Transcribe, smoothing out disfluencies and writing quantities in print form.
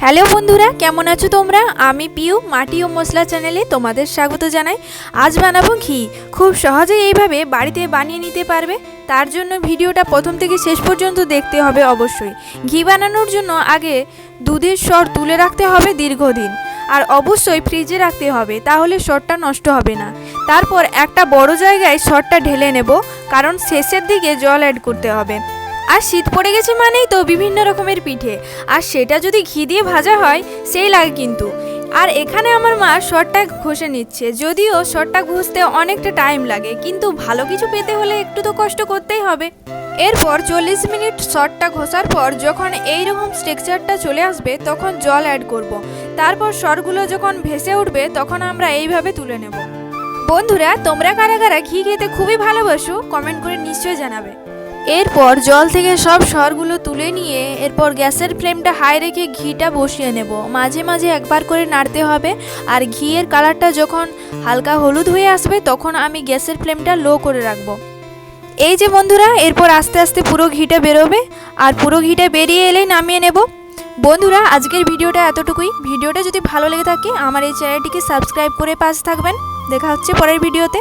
Hello বন্ধুরা, কেমন আছো তোমরা? আমি পিউ মাটি ও মশলা চ্যানেলে তোমাদের স্বাগত জানাই। আজ বানাবো ঘি। খুব সহজেই এইভাবে বাড়িতে বানিয়ে নিতে পারবে। তার জন্য ভিডিওটা প্রথম থেকে শেষ পর্যন্ত দেখতে হবে অবশ্যই। ঘি বানানোর জন্য আগে দুধের সর তুলে রাখতে হবে দীর্ঘদিন, আর অবশ্যই ফ্রিজে রাখতে হবে, তাহলে সরটা নষ্ট হবে না। তারপর একটা বড় জায়গায় সরটা ঢেলে নেব, কারণ শেষের দিকে জল অ্যাড করতে হবে। আর শীত পড়ে গেছে মানেই তো বিভিন্ন রকমের পিঠে, আর সেটা যদি ঘি দিয়ে ভাজা হয় সেই লাগে কিন্তু। আর এখানে আমার মা সরটা ঘষে নিচ্ছে, যদিও সরটা ঘষতে অনেকটা টাইম লাগে, কিন্তু ভালো কিছু পেতে হলে একটু তো কষ্ট করতেই হবে। এরপর 40 মিনিট সরটা ঘষার পর যখন এইরকম স্ট্রাকচারটা চলে আসবে তখন জল অ্যাড করব। তারপর সরগুলো যখন ভেসে উঠবে তখন আমরা এইভাবে তুলে নেব। বন্ধুরা, তোমরা কারা কারা ঘি খেতে খুবই ভালোবাসো কমেন্ট করে নিশ্চয়ই জানাবে। এরপর জল থেকে সব সরগুলো তুলে নিয়ে এরপর গ্যাসের ফ্লেমটা হাই রেখে ঘিটা বসিয়ে নেব। মাঝে মাঝে একবার করে নাড়তে হবে। আর ঘিয়ের কালারটা যখন হালকা হলুদ হয়ে আসবে তখন আমি গ্যাসের ফ্লেমটা লো করে রাখবো। এই যে বন্ধুরা, এরপর আস্তে আস্তে পুরো ঘিটা বেরোবে, আর পুরো ঘিটা বেরিয়ে এলেই নামিয়ে নেব। বন্ধুরা, আজকের ভিডিওটা এতটুকুই। ভিডিওটা যদি ভালো লেগে থাকে আমার এই চ্যানেলটিকে সাবস্ক্রাইব করে পাশে থাকবেন। দেখা হচ্ছে পরের ভিডিওতে।